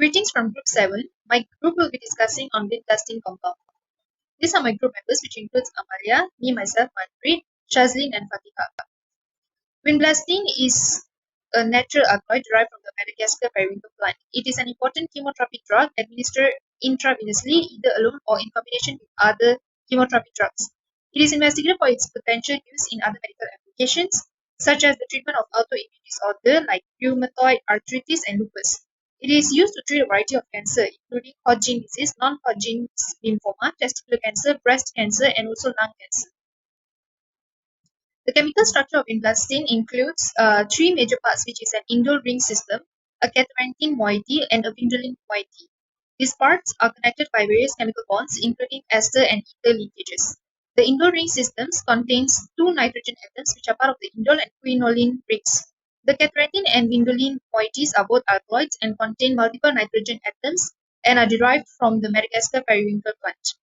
Greetings from Group 7. My group will be discussing on wind-blasting compound. These are my group members, which includes Amalia, me, myself, Manpreet, Shazlin, and Fatiha. Wind-blasting is a natural alkaloid derived from the Madagascar periwinkle plant. It is an important chemotropic drug administered intravenously, either alone or in combination with other chemotropic drugs. It is investigated for its potential use in other medical applications, such as the treatment of autoimmune disorder like rheumatoid arthritis and lupus. It is used to treat a variety of cancer, including Hodgkin disease, non-Hodgkin's lymphoma, testicular cancer, breast cancer, and also lung cancer. The chemical structure of vinblastine includes three major parts, which is an indole ring system, a catephrine moiety, and a vindoline moiety. These parts are connected by various chemical bonds, including ester and ether linkages. The indole ring systems contains two nitrogen atoms, which are part of the indole and quinoline rings. The catephrine and vindoline moieties are both alkaloids and contain multiple nitrogen atoms and are derived from the Madagascar periwinkle plant.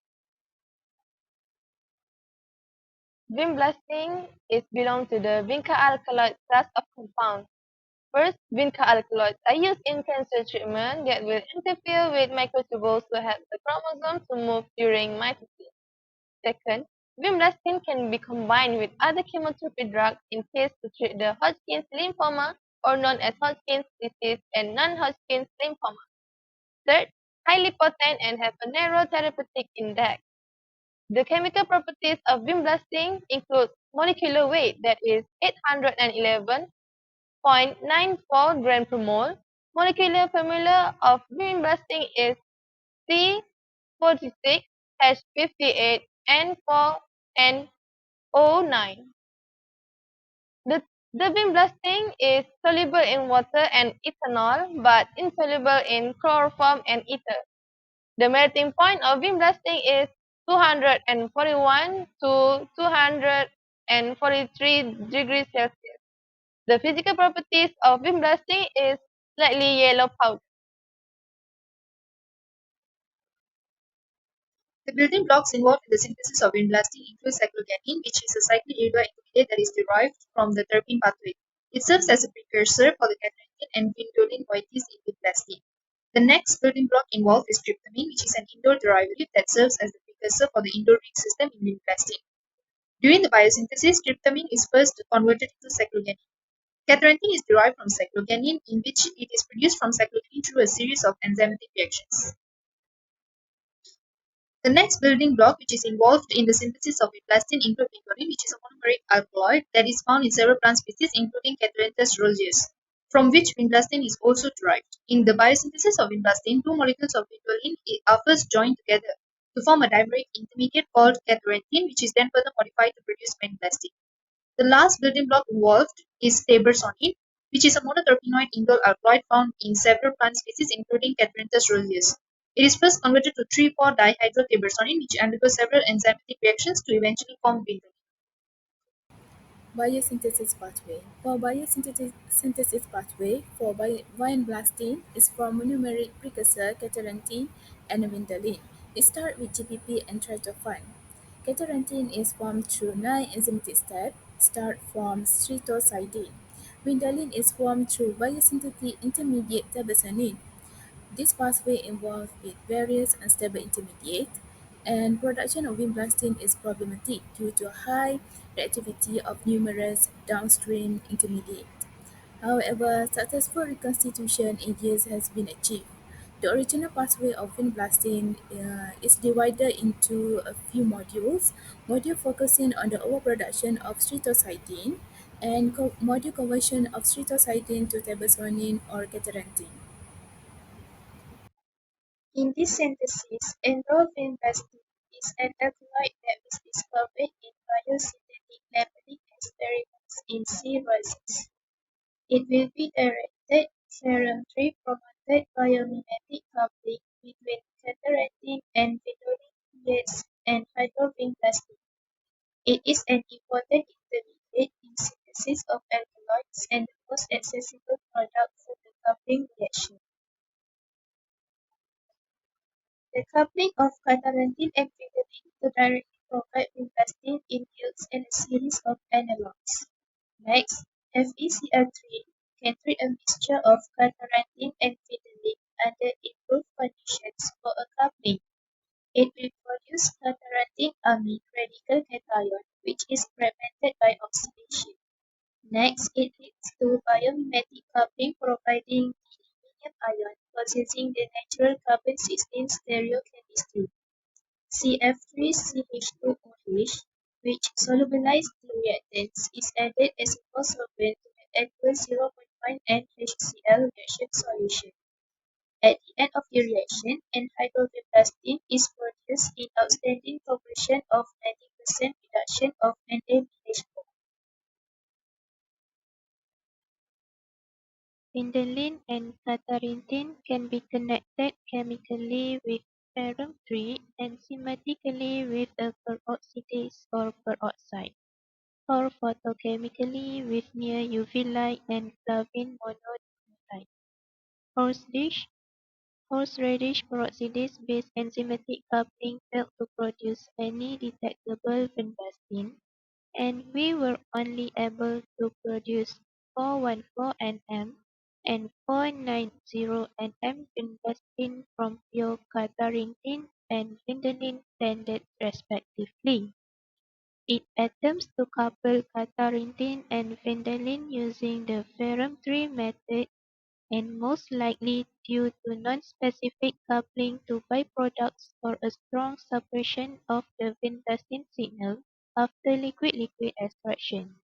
Wimblasting is belong to the vinca alkaloid class of compounds. First, vinca alkaloids are used in cancer treatment that will interfere with microtubules to help the chromosome to move during mitosis. Second, vinblastine can be combined with other chemotherapy drugs in case to treat the Hodgkin's lymphoma or known as Hodgkin's disease and non-Hodgkin's lymphoma. Third, highly potent and have a narrow therapeutic index. The chemical properties of vinblastine include molecular weight that is 811.94 gram per mole. Molecular formula of vinblastine is C46H58N4NO9. The vinblastine is soluble in water and ethanol but insoluble in chloroform and ether. The melting point of vinblastine is 241 to 243 degrees Celsius. The physical properties of vinblastine is slightly yellow powder. The building blocks involved in the synthesis of vinblastine include cyclogenine, which is a cyclic-ADA intermediate that is derived from the terpene pathway. It serves as a precursor for the catechin and vindoline moieties in vinblastine. The next building block involved is tryptamine, which is an indole derivative that serves as the precursor for the indole ring system in vinblastine. During the biosynthesis, tryptamine is first converted into cyclogenine. Catechin is derived from cyclogenine, in which it is produced from cyclogenine through a series of enzymatic reactions. The next building block which is involved in the synthesis of vinblastine includes vindoline, which is a monomeric alkaloid that is found in several plant species including Catharanthus roseus, from which vinblastine is also derived. In the biosynthesis of vinblastine, two molecules of vindoline are first joined together to form a dimeric intermediate called catharanthine, which is then further modified to produce vinblastine. The last building block involved is tabersonine, which is a monoterpenoid indole alkaloid found in several plant species including Catharanthus roseus. It is first converted to 3,4-dihydrotabersonine, which undergoes several enzymatic reactions to eventually form vindoline. Biosynthesis pathway. For biosynthesis pathway, for vinblastine is from monomeric precursor catharanthine and vindoline. It starts with GPP and tryptophan. Catharanthine is formed through 9 enzymatic steps, start from streptozidine. Vindoline is formed through biosynthetic intermediate tabersonine. This pathway involves with various unstable intermediates, and production of vinblastine is problematic due to high reactivity of numerous downstream intermediates. However, successful reconstitution in years has been achieved. The original pathway of vinblastine is divided into a few modules. Module focusing on the overproduction of streptozidine and module conversion of streptozidine to tabersonine or catharanthine. In this synthesis, endorphin-blastin is an alkaloid that was discovered in biosynthetic labeling experiments in sea roses. It will be directed serum-free promoted biomimetic coupling between catharanthine and vindoline and hydrovinblastine. It is an important intermediate in synthesis of alkaloids and the most accessible product for the coupling reaction. The coupling of catharanthine and vindoline to directly provide vinblastine yields and a series of analogs. Next, FeCl3 can treat a mixture of catharanthine and vindoline under its conditions for a coupling. It will produce catarrhine amine radical cation, which is fermented by oxidation. Next, it leads to biomimetic coupling, providing the aluminium ion possessing the natural carbon-16 stereochemistry, CF3CH2OH, which solubilized the reactants, is added as a co-solvent to the aqueous 0.1 NaHCl reaction solution. At the end of the reaction, anhydrogen is produced in outstanding conversion of 90% reduction of NaBH4. Phenylene and catharinthine can be connected chemically with ferrum-3 and enzymatically with a peroxidase or peroxide, or photochemically with near UV light and flavin mononucleotide. Horseradish horseradish peroxidase-based enzymatic coupling failed to produce any detectable vinblastine, and we were only able to produce 414 Nm and 490 Nm vinblastine from pure catharinthine and phenylene blended respectively. It attempts to couple catharinthine and phenylene using the ferrum-3 method, and most likely due to non-specific coupling to byproducts or a strong suppression of the vinblastine signal after liquid-liquid extraction.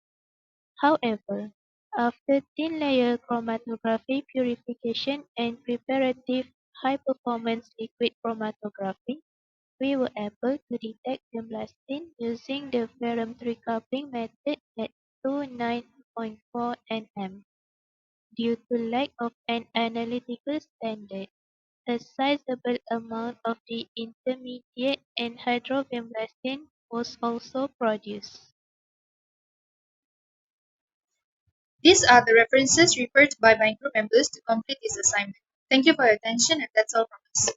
However, after thin layer chromatography purification and preparative high-performance liquid chromatography, we were able to detect vinblastine using the ferrum-3 coupling method at 29.4 nm. Due to lack of an analytical standard, a sizable amount of the intermediate anhydrovinblastine was also produced. These are the references referred by my group members to complete this assignment. Thank you for your attention, and that's all from us.